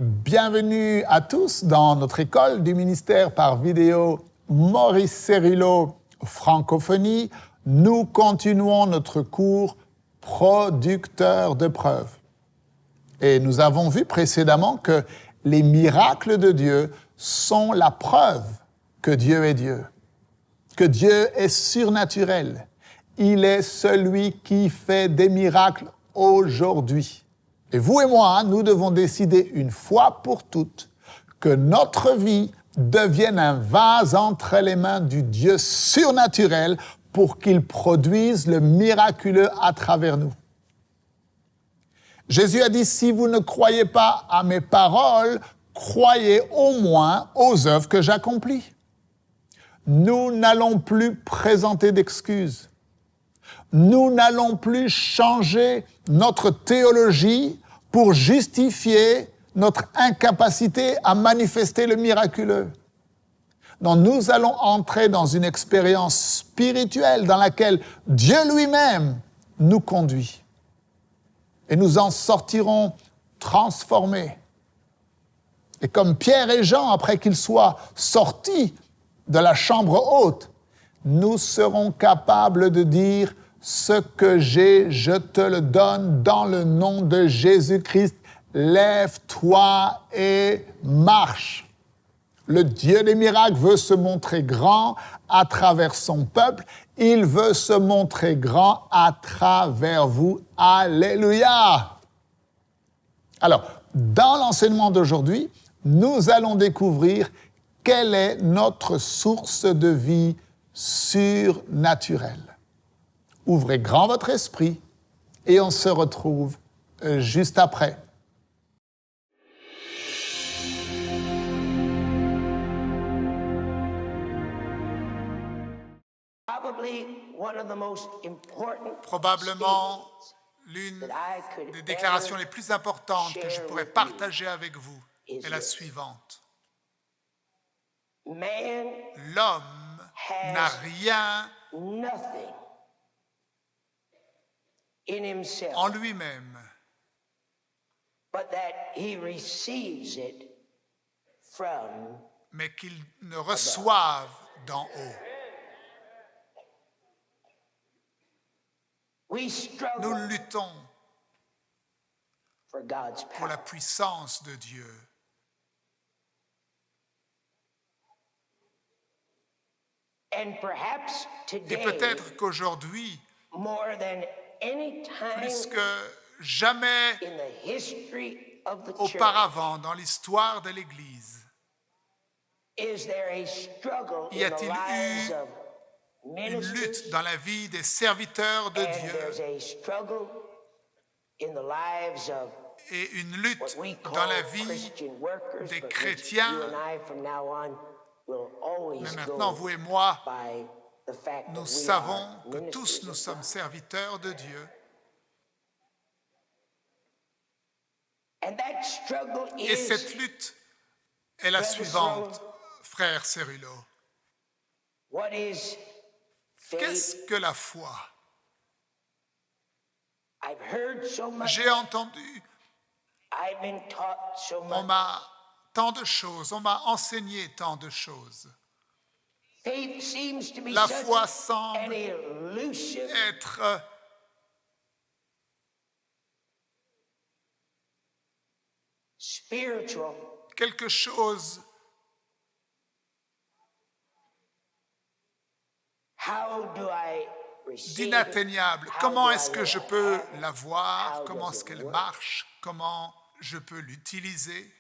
Bienvenue à tous dans notre école du ministère par vidéo Maurice Cerullo Francophonie. Nous continuons notre cours Producteur de preuves. Et nous avons vu précédemment que les miracles de Dieu sont la preuve que Dieu est Dieu, que Dieu est surnaturel. Il est celui qui fait des miracles aujourd'hui. Et vous et moi, nous devons décider une fois pour toutes que notre vie devienne un vase entre les mains du Dieu surnaturel pour qu'il produise le miraculeux à travers nous. Jésus a dit, si vous ne croyez pas à mes paroles, croyez au moins aux œuvres que j'accomplis. Nous n'allons plus présenter d'excuses. Nous n'allons plus changer notre théologie pour justifier notre incapacité à manifester le miraculeux. Non, nous allons entrer dans une expérience spirituelle dans laquelle Dieu lui-même nous conduit. Et nous en sortirons transformés. Et comme Pierre et Jean, après qu'ils soient sortis de la chambre haute, nous serons capables de dire « Ce que j'ai, je te le donne dans le nom de Jésus-Christ. Lève-toi et marche. » Le Dieu des miracles veut se montrer grand à travers son peuple. Il veut se montrer grand à travers vous. Alléluia! Alors, dans l'enseignement d'aujourd'hui, nous allons découvrir quelle est notre source de vie surnaturelle. Ouvrez grand votre esprit et on se retrouve juste après. Probablement l'une des déclarations les plus importantes que je pourrais partager avec vous est la suivante. L'homme n'a rien en lui-même, mais qu'il ne reçoive d'en haut. Nous luttons pour la puissance de Dieu. Et peut-être qu'aujourd'hui, plus que jamais auparavant dans l'histoire de l'Église, y a-t-il eu une lutte dans la vie des serviteurs de Dieu et une lutte dans la vie des chrétiens. Mais maintenant, vous et moi, nous savons que tous nous sommes serviteurs de Dieu. Et cette lutte est la suivante, frère Cerullo. Qu'est-ce que la foi? J'ai entendu, on m'a tant de choses, on m'a enseigné tant de choses. La foi semble être quelque chose d'inatteignable. Comment est-ce que je peux la voir? Comment est-ce qu'elle marche? Comment je peux l'utiliser?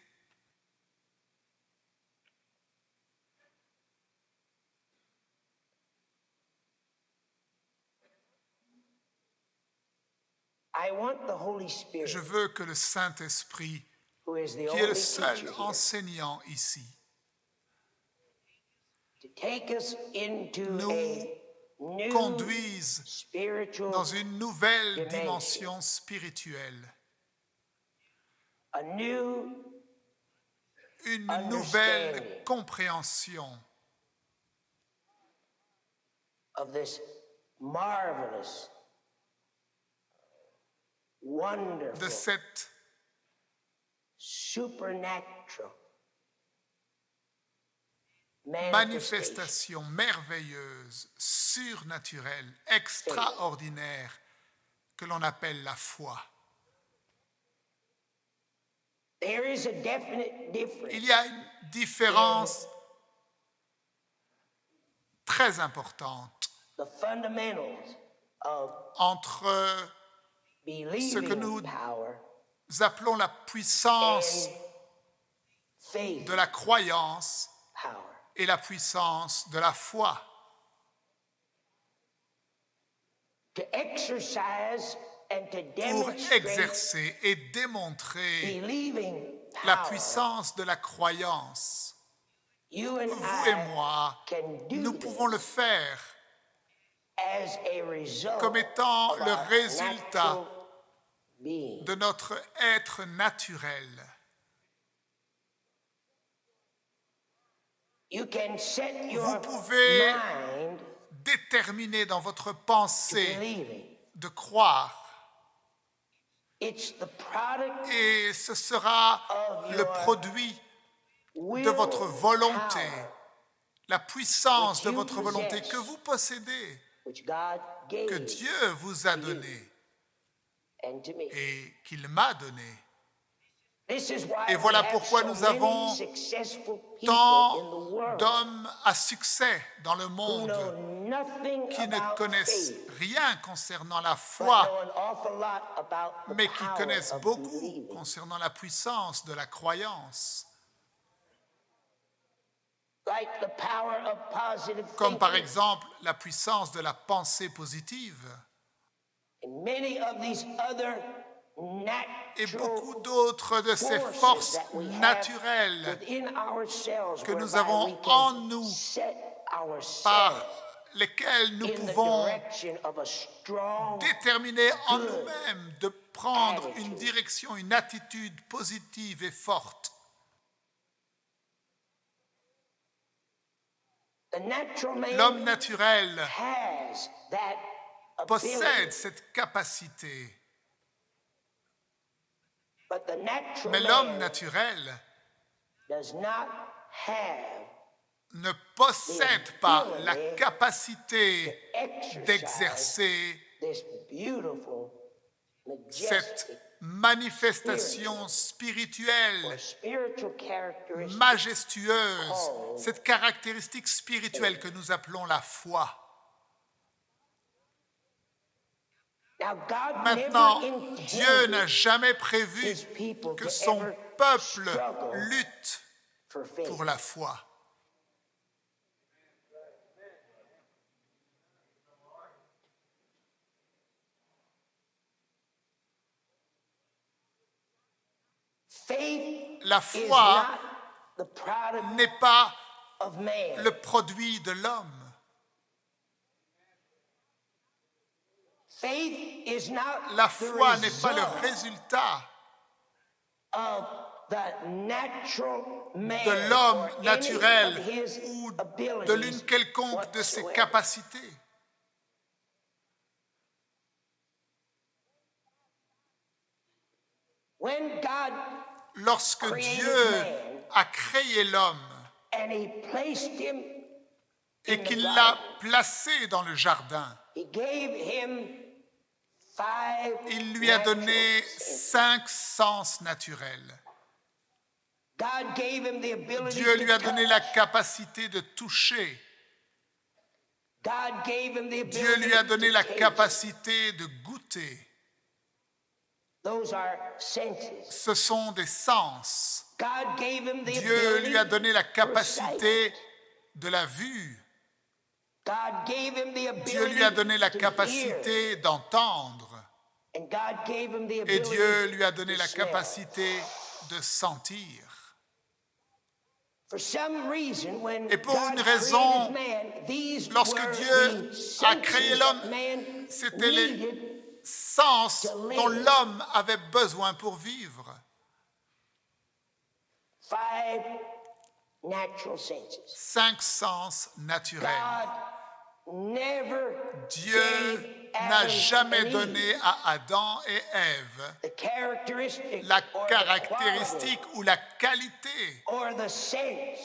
Je veux que le Saint-Esprit, qui est le seul enseignant ici, nous conduise dans une nouvelle dimension spirituelle, une nouvelle compréhension de cette supernatural manifestation merveilleuse, surnaturelle, extraordinaire, que l'on appelle la foi. There is a definite difference. Il y a une différence très importante The fundamentals of entre ce que nous believing power appelons la puissance and faith de la croyance power. et la puissance de la foi. To exercise and to Pour demonstrate exercer et démontrer believing la power, puissance de la croyance, you and vous et I moi, can do nous pouvons le faire as a result comme étant of le our résultat natural being. de notre être naturel. You can set Vous your pouvez mind déterminer dans votre to pensée believing. de croire, It's the product et ce sera of le your produit will de votre volonté, power, la puissance which de you votre volonté possess, que vous possédez, which God que gave Dieu vous a to you donné and to me. et qu'il m'a donné. This is why Et we voilà have pourquoi so nous many avons successful people Tant in the world d'hommes à succès dans le who monde know nothing qui ne about connaissent faith, rien concernant la but foi, know an awful lot about the mais qui power connaissent of beaucoup believing. concernant la puissance de la croyance. Like the power of positive Comme par thinking. exemple la puissance de la pensée positive. And many of these other Et natural beaucoup d'autres de ces forces forces that we have naturelles within ourselves que nous whereby avons we can en nous set par ourselves lesquelles nous in the pouvons direction of a strong déterminer en good nous-mêmes de prendre attitude. une direction, une attitude positive et forte. The natural man L'homme naturel has that possède ability, cette capacité, but the natural mais l'homme man naturel does not have ne possède pas la capacité exercise d'exercer this beautiful, majestic, cette manifestation or spirituelle, spiritual characteristic. majestueuse, cette caractéristique spirituelle que nous appelons la foi. Now, God Maintenant, never Dieu n'a intended jamais prévu his people que to son ever peuple struggle lutte for faith. pour la foi. Faith La is foi not the product n'est pas of man. le produit de l'homme. Faith is not La the foi n'est pas le result résultat of the natural man de l'homme or any naturel of his ou abilities de l'une quelconque de ses whatsoever. capacités. When God Lorsque created Dieu man a créé l'homme and he placed him et in the qu'il garden, l'a placé dans le jardin, he gave him 5 il lui a donné natural senses. 5 sens naturels. God gave him the ability Dieu to lui a donné la touch. capacité de toucher. God gave him the ability Dieu lui a donné to la taste. capacité de goûter. Those are senses. Ce sont des sens. God gave him the Dieu lui a ability donné la for capacité sight. de la vue. God gave him the ability Dieu lui a donné la to hear. capacité d'entendre. And God gave him the Et ability Dieu lui a donné to la smell. capacité de sentir. For some reason, when Et pour God une raison, created man, these lorsque were Dieu the a créé senses l'homme, that man c'était les needed. Sens dont l'homme avait besoin pour vivre. 5 natural senses. 5 sens naturels. God never Dieu gave n'a jamais donné à Adam et Ève the characteristic la or the quality caractéristique ou la qualité, or the sense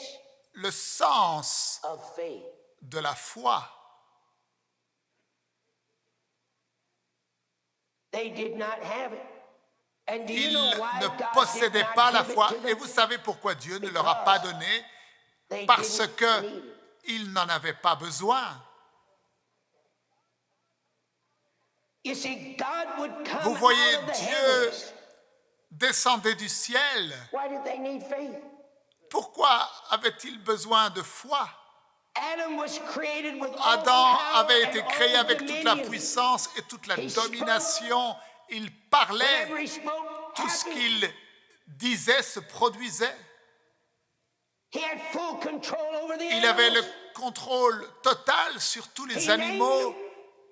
le sens of faith. de la foi. They did not have it. And do you Ils know why ne God did possédaient not pas la give it foi. to Et them? vous savez pourquoi Dieu ne leur a pas donné? They Parce didn't que need it. ils n'en avaient pas besoin. You see, God would come Vous voyez, out of the Dieu heavens. descendait du ciel. Why did they need faith? Pourquoi avait-il besoin de foi? Adam was created with all Adam power avait and été all créé avec toute la dominion. puissance et toute la He spoke. domination. Il parlait, Whatever he spoke tout ce happened. qu'il disait se produisait. He had full control over the Il avait le animals. contrôle total sur tous les He named animaux. them.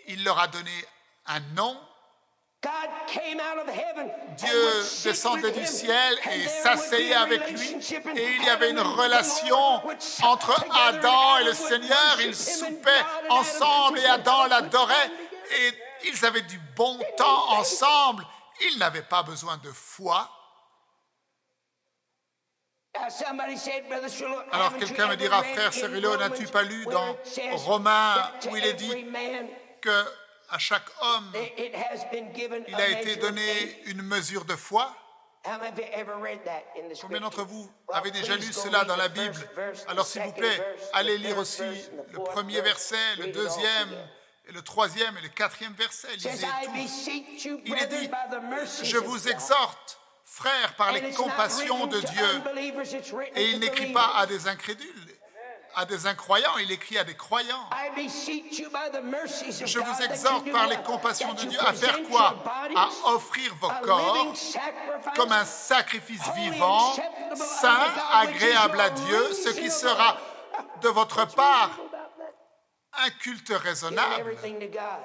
Il leur a donné un nom. God came out of heaven and Dieu would sit descendait with du him, ciel and et there s'asseyait would be a avec lui. relationship, and Et il y avait une Adam and the relation Lord would sup entre together, Adam and et le Adam would Seigneur. Ils worship him, and soupaient God and ensemble Adam et Adam would l'adorait. spend time together. Et ils avaient du bon temps ensemble. Ils n'avaient pas besoin de foi. Somebody said, Brother Cirillo, Alors haven't you quelqu'un me ever dira, read frère in Cirillo, n'as-tu Romans pas lu where dans it says Romains that to où il est dit every man que à chaque homme, it has been given il a a été measure of donné faith? une mesure de foi? How many of you ever read that in the Combien d'entre scripture? vous Well, avez déjà please lu go cela read dans the la first Bible? verse, the Alors s'il vous second plaît, verse, allez the lire third aussi verse, and the le fourth premier verse. verset, le Read it all deuxième, together. et le troisième et le quatrième verset. It says, Lisez I tout. beseech you, Il est brethren, dit, by the mercies je of vous God. exhorte, frères, par And les it's not compassions written de to Dieu. unbelievers, it's written Et il to n'écrit pas à believers. des incrédules, à des incroyants, il écrit à des croyants. I beseech you by the mercies of Je vous God that you exhorte do par les what? compassions That de you Dieu à faire present quoi? your bodies À offrir vos a corps living sacrifice, comme un sacrifice holy, vivant, acceptable unto saint, God, which is agréable à your Dieu, ce qui reasonable- sera de votre What's part reasonable about that? un culte Giving raisonnable. everything to God.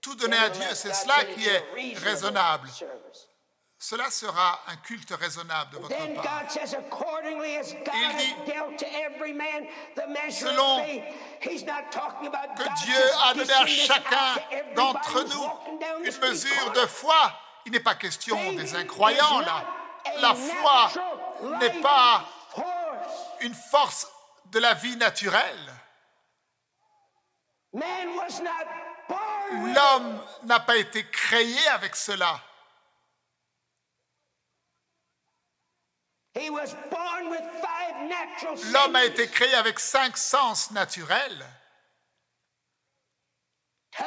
Tout donner à Dieu, Nevertheless, c'est God cela said qui it's a est reasonable raisonnable. service. Cela sera un culte raisonnable de votre Then part. God says, accordingly as God Il dit, has dealt to every man the measure selon of faith. He's not talking about Que God Dieu just a donné à dishing this chacun out to everybody d'entre who's nous walking down the une street mesure corner. de foi. Il n'est pas question Faith des is incroyants not là. a La foi natural n'est life pas force. une force de la vie naturelle. Man was not born with it. L'homme n'a pas été créé avec cela. He was born with 5 natural L'homme a senses. été créé avec 5 sens naturels. Touch,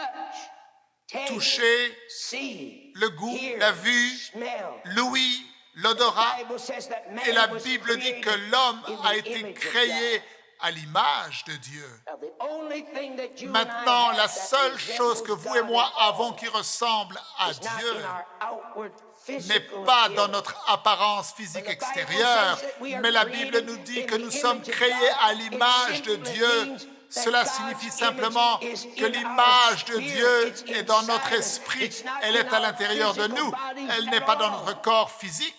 taste, Toucher, see, le goût, hear, la vue, smell. l'ouïe, l'odorat. The Bible says that man Et la was Bible dit que created l'homme in a the été image of créé God. à l'image de Dieu. Now, the only thing that you and Maintenant, I la have that seule chose que resembles vous et God moi at all avons qui ressemble à is not Dieu in our outward n'est physical pas dans appearance. notre apparence physique extérieure, mais la Bible nous dit que nous sommes créés à l'image de Dieu. Cela signifie simplement que l'image de Dieu est dans notre esprit, elle est à l'intérieur de nous, elle n'est pas dans notre corps physique.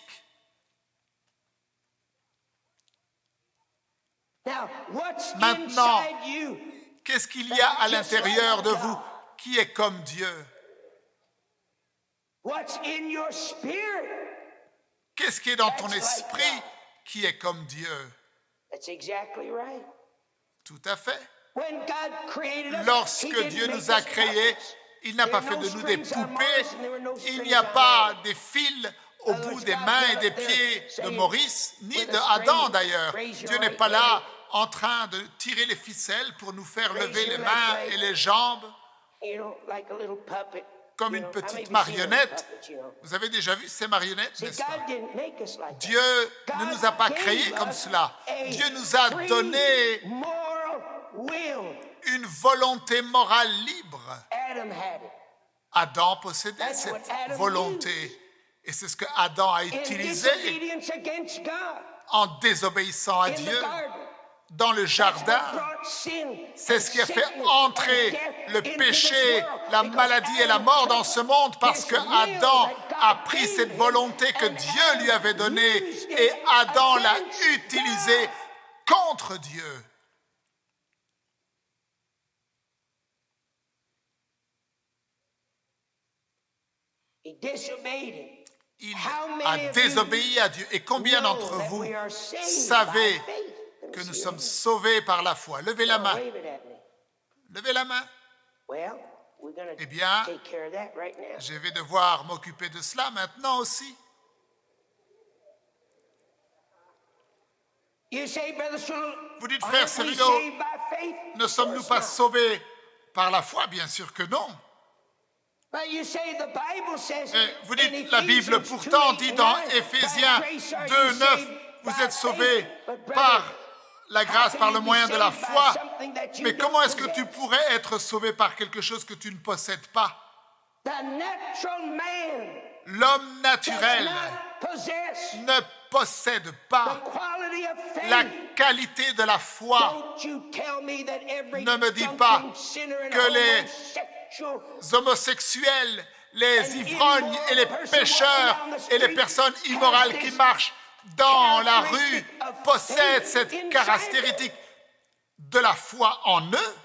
Now, what's Maintenant, inside you? Qu'est-ce qu'il y a à l'intérieur de vous qui est comme Dieu? What's in your spirit? Qu'est-ce qui est dans ton esprit qui est comme Dieu? That's exactly right. Tout à fait. When God created us, He Lorsque didn't Dieu make nous a us créés, puppets. il n'a pas There fait were de no nous des strings on poupées, Mars and there were no il strings n'y a on pas Adam. des fils au Other bout words, des God's mains not et des up there pieds de saying, Maurice, ni with de a string, Adam d'ailleurs. raise your Dieu n'est right pas là leg. en train de tirer les ficelles pour nous faire Raise lever your les left mains leg. et les jambes You know, like a little puppet. comme You une know, how petite many of you seen those marionnette. puppets, you know? Vous avez déjà vu ces marionnettes, See, n'est-ce pas? God didn't make us like that. Dieu ne nous a pas God créés gave comme us cela. a Dieu nous a free donné moral will. une volonté morale libre. Adam had it. Adam possédait That's what cette Adam volonté. Et c'est ce que Adam a In utilisé disobedience against God en désobéissant à in the Dieu garden. dans le That's jardin. what brought sin C'est ce qui a and fait sickness entrer and death le into péché, this world. la Because maladie et la Adam mort dans ce monde parce que his will Adam that God a pris gave cette him, volonté que and Dieu lui avait Adam donnée used et it Adam l'a against utilisée God. contre Dieu. disobeyed him. Il How a many of désobéi à Dieu. Et combien know d'entre that vous we are saved savez by faith? Let me que nous see sommes your hand. sauvés par la foi? Levez la main. Wave it at me. Levez la main. Well, we're going Eh to bien, take care of that right now. je vais devoir m'occuper de cela maintenant aussi. You say, Brother Cyril, Vous dites, frère aren't we Cyrilo, saved by faith? ne sommes-nous Of pas course not. sauvés par la foi? Bien sûr que non. But you say the Bible says Vous in dites, la Bible Ephesians pourtant 2:8, dit dans 9, Éphésiens by grace are 2, you 9, saved vous by êtes sauvés faith. But brother, par la how grâce, can par you le be moyen de la saved by foi. something that you Mais don't comment est-ce que tu possess? pourrais être sauvé par quelque chose que tu ne possèdes pas? The natural man L'homme does naturel not possess ne possède the pas quality of la faith. qualité de la foi. Don't you tell me that every Ne me dis pas drunken sinner and que les homosexual homosexuels, les ivrognes et les pécheurs et les personnes immorales qui marchent dans la rue possèdent cette caractéristique de la foi en eux.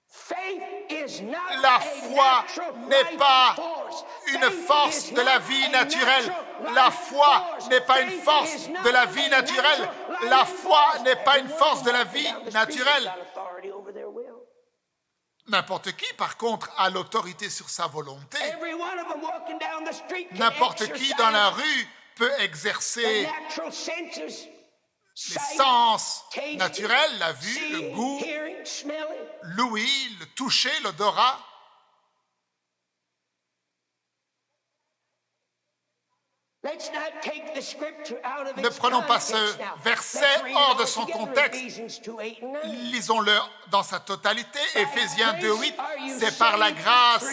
faith is not La a foi natural n'est life pas force. une Faith force is de la not vie a naturelle. natural La life foi force. n'est pas une Faith force is not de la a vie naturelle. natural life La foi force. n'est pas une Everyone force de la walking vie down the street naturelle. has got authority over their will. N'importe qui, par contre, a l'autorité sur sa volonté. Every one of them walking down the street can N'importe qui dans la exercise rue peut the exercer natural senses. les Sight, sens taste, naturels, la vue, le seeing, goût, hearing, smelling. l'ouïe, le toucher, l'odorat. Let's not take the scripture out of Ne its prenons pas context ce now. verset Let's read it hors de all son together, contexte. Ephesians 2:8-9. Lisons-le dans sa totalité. Éphésiens 2:8. C'est par la grâce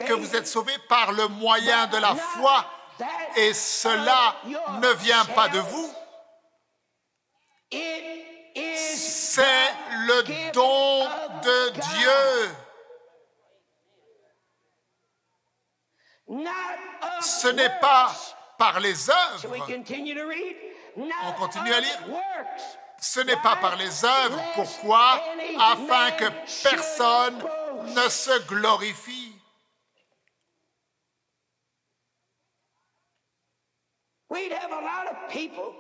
que vous êtes sauvés par le moyen de la foi. Et cela ne vient pas de vous. It is C'est le don de Dieu. not of Ce n'est pas works. par les So we œuvres. continue to read. Not On continue à of lire. works. Ce n'est pas par les œuvres. Pourquoi? Afin que personne ne se glorifie. We'd have a lot of people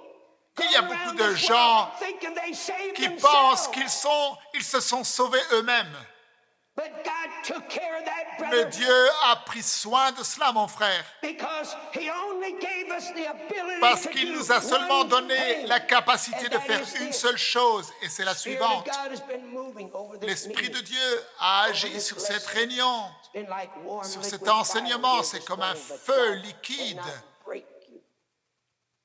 Il y a going beaucoup around de this gens world thinking they saved qui themselves. pensent qu'ils se sont sauvés eux-mêmes. But God took care of that, Mais brother, Dieu a pris soin de cela, mon frère, because He only gave us the ability parce to qu'il do nous a seulement one donné thing, la capacité and de that faire is une this. seule chose, et c'est la The Spirit of suivante. God has been moving over this L'Esprit de meeting. Dieu a agi sur cette réunion, It's been like warm sur liquid cet fire enseignement. here C'est this comme un morning, but feu God liquide cannot break you.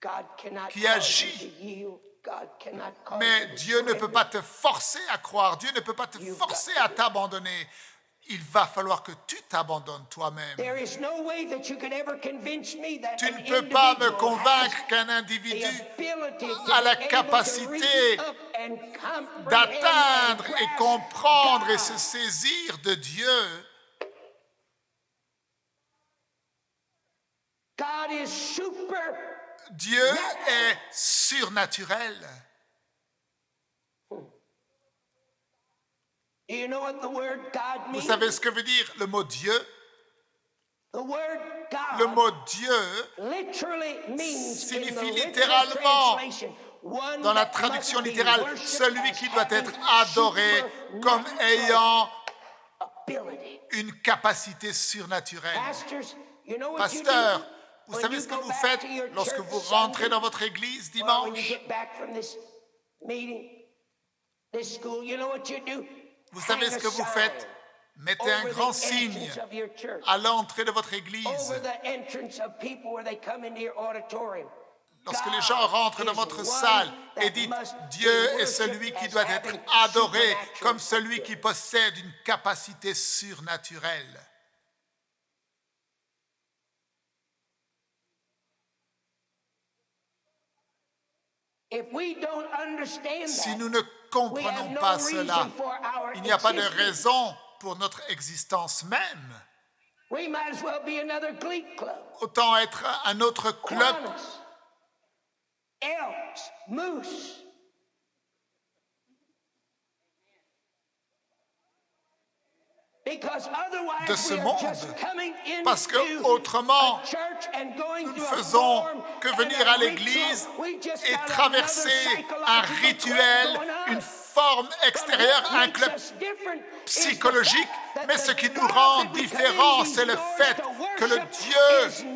God cannot qui cause agit. you to yield. God cannot cause Mais you to Dieu ne peut surrender. pas te forcer à croire. Dieu ne peut pas te forcer à t'abandonner. Il va falloir que tu t'abandonnes toi-même. There is no way that you could ever convince me that Tu an ne peux pas me individual convaincre has qu'un the individu ability to a la be able to capacité reach up and comprehend d'atteindre and et grasp comprendre et God. se saisir de Dieu. God is super. Dieu est surnaturel. Do you know what the word God Vous means? savez ce que veut dire le mot Dieu? The word Le God mot Dieu, literally means signifie in the literal littéralement, translation, one dans la that traduction must be littérale, worshipped celui as qui doit être having adoré comme ayant ability. une capacité surnaturelle. Pastors, you know what Pasteur, you do? vous When savez you ce que go vous back faites to your lorsque church vous rentrez Sunday, dans votre église or when you dimanche? get back from this meeting, this school, you know what you do? Vous savez Hang ce a que vous sign faites? Mettez un over grand the signe entrance of your church, à l'entrée de votre église. over the entrance of people where they come into your auditorium. Lorsque les gens rentrent dans votre salle et dites Dieu est celui qui doit être adoré comme celui qui possède une capacité surnaturelle. If we don't understand Si that, nous ne we have comprenons no pas reason cela, for our il n'y a pas de existence. raison pour notre existence même. We might as well be another Glee club. Autant être un autre club, Kiwanis, Elks, Moose. de ce monde, parce que autrement, nous ne faisons que venir à l'Église et traverser un rituel, une forme extérieure, un club psychologique, mais ce qui nous rend différents, c'est le fait que le Dieu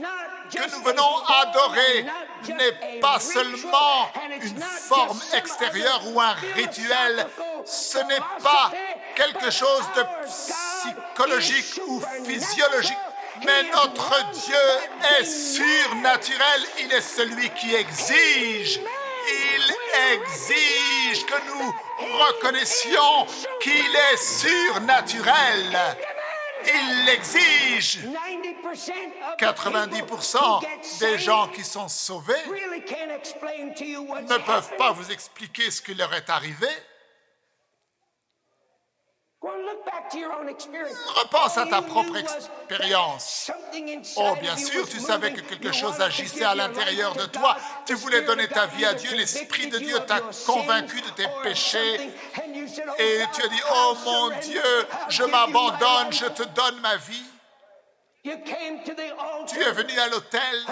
que nous venons adorer n'est pas seulement une forme extérieure ou un rituel, ce n'est pas quelque chose de psychologique ou physiologique, mais notre Dieu est surnaturel, il est celui qui exige. Il exige que nous reconnaissions qu'il est surnaturel. Il l'exige. 90% des gens qui sont sauvés ne peuvent pas vous expliquer ce qui leur est arrivé. Repense à ta propre expérience. Oh, bien sûr, tu savais que quelque chose agissait à l'intérieur de toi. Tu voulais donner ta vie à Dieu. L'Esprit de Dieu t'a convaincu de tes péchés. Et tu as dit, oh mon Dieu, je m'abandonne, je te donne ma vie. Tu es venu à l'autel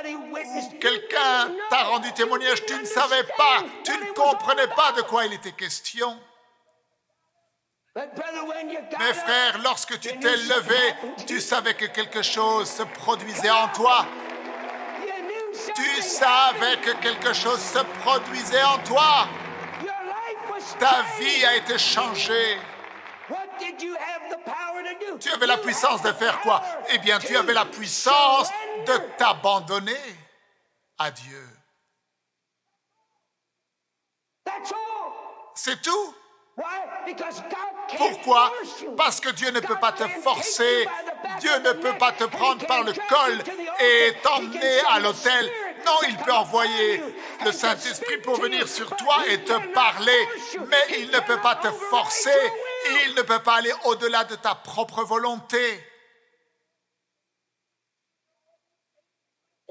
où quelqu'un t'a rendu témoignage. Tu ne savais pas, tu ne comprenais pas de quoi il était question. Mes frères, lorsque tu t'es levé, tu savais que quelque chose se produisait en toi. Tu savais que quelque chose se produisait en toi. Ta vie a été changée. Tu avais la puissance de faire quoi? Eh bien, tu avais la puissance de t'abandonner à Dieu. C'est tout. Pourquoi? Parce que Dieu ne peut pas te forcer, Dieu ne peut pas te prendre par le col et t'emmener à l'autel. Non, il peut envoyer le Saint-Esprit pour venir sur toi et te parler, mais il ne peut pas te forcer, il ne peut pas aller au-delà de ta propre volonté.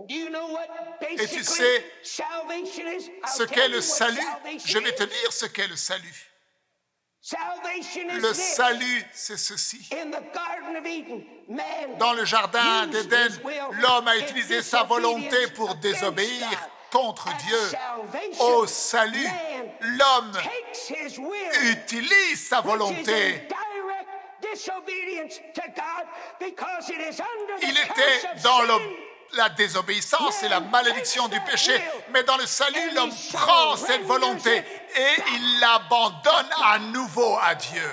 Et tu sais ce qu'est le salut? Je vais te dire ce qu'est le salut. Le salut, c'est ceci. Dans le jardin d'Éden, l'homme a utilisé sa volonté pour désobéir contre Dieu. Au salut, l'homme utilise sa volonté. Il était dans la désobéissance et la malédiction du péché, mais dans le salut, l'homme prend cette volonté et il l'abandonne à nouveau à Dieu.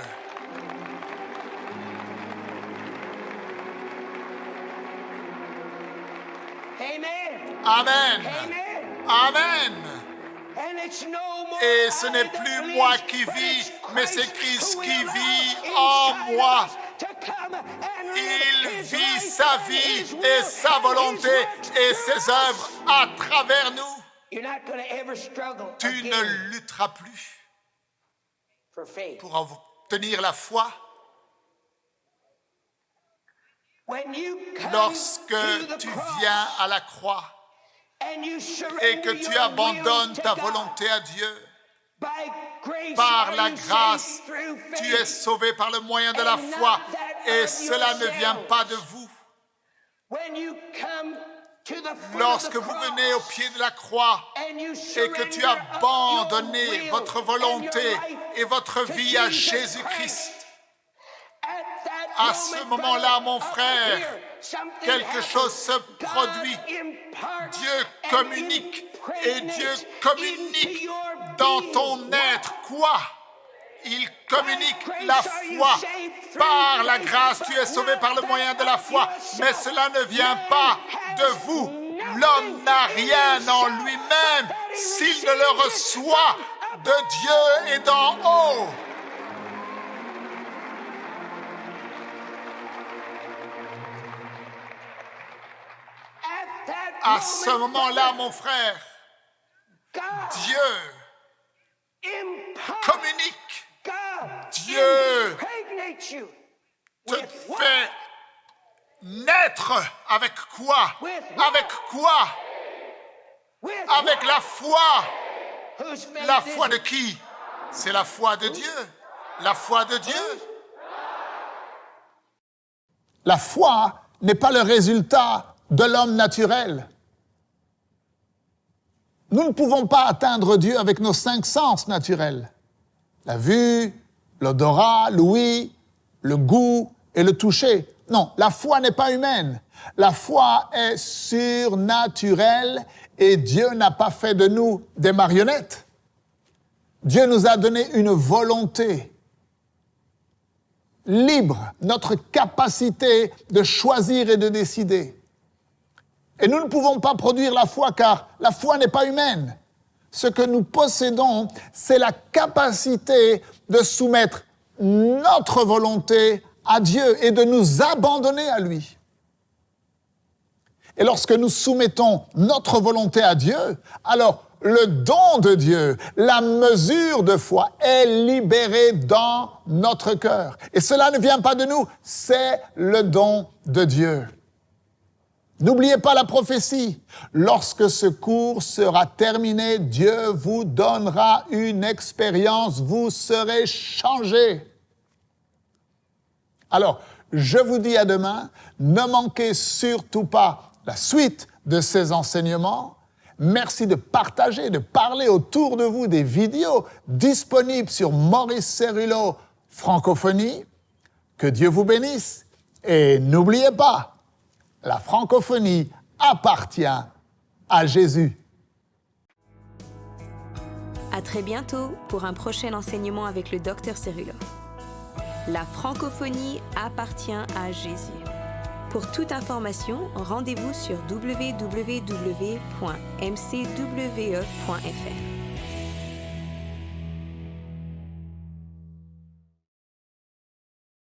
Amen. Amen. Et ce n'est plus moi qui vis, mais c'est Christ qui vit en moi. Il vit sa vie et sa volonté et ses œuvres à travers nous. Tu ne lutteras plus pour obtenir la foi. Lorsque tu viens à la croix et que tu abandonnes ta volonté à Dieu, par la grâce, tu es sauvé par le moyen de la foi et cela ne vient pas de vous. Lorsque vous venez au pied de la croix et que tu as abandonné votre volonté et votre vie à Jésus-Christ, à ce moment-là, mon frère, quelque chose se produit. Dieu communique et Dieu communique dans ton être. Quoi? Il communique la foi. Par la grâce, tu es sauvé par le moyen de la foi. Mais cela ne vient pas de vous. L'homme n'a rien en lui-même s'il ne le reçoit de Dieu et d'en haut. À ce moment-là, mon frère, Dieu communique. Dieu te fait naître avec quoi? Avec quoi? Avec la foi. La foi de qui? C'est la foi de Dieu. La foi de Dieu. La foi n'est pas le résultat de l'homme naturel. Nous ne pouvons pas atteindre Dieu avec nos 5 sens naturels. La vue, l'odorat, l'ouïe, le goût et le toucher. Non, la foi n'est pas humaine. La foi est surnaturelle et Dieu n'a pas fait de nous des marionnettes. Dieu nous a donné une volonté libre, notre capacité de choisir et de décider. Et nous ne pouvons pas produire la foi car la foi n'est pas humaine. Ce que nous possédons, c'est la capacité de soumettre notre volonté à Dieu et de nous abandonner à lui. Et lorsque nous soumettons notre volonté à Dieu, alors le don de Dieu, la mesure de foi est libérée dans notre cœur. Et cela ne vient pas de nous, c'est le don de Dieu. N'oubliez pas la prophétie. Lorsque ce cours sera terminé, Dieu vous donnera une expérience, vous serez changés. Alors, je vous dis à demain, ne manquez surtout pas la suite de ces enseignements. Merci de partager, de parler autour de vous des vidéos disponibles sur Maurice Cerullo Francophonie. Que Dieu vous bénisse et n'oubliez pas, la francophonie appartient à Jésus. À très bientôt pour un prochain enseignement avec le Dr Cerullo. La francophonie appartient à Jésus. Pour toute information, rendez-vous sur www.mcwe.fr.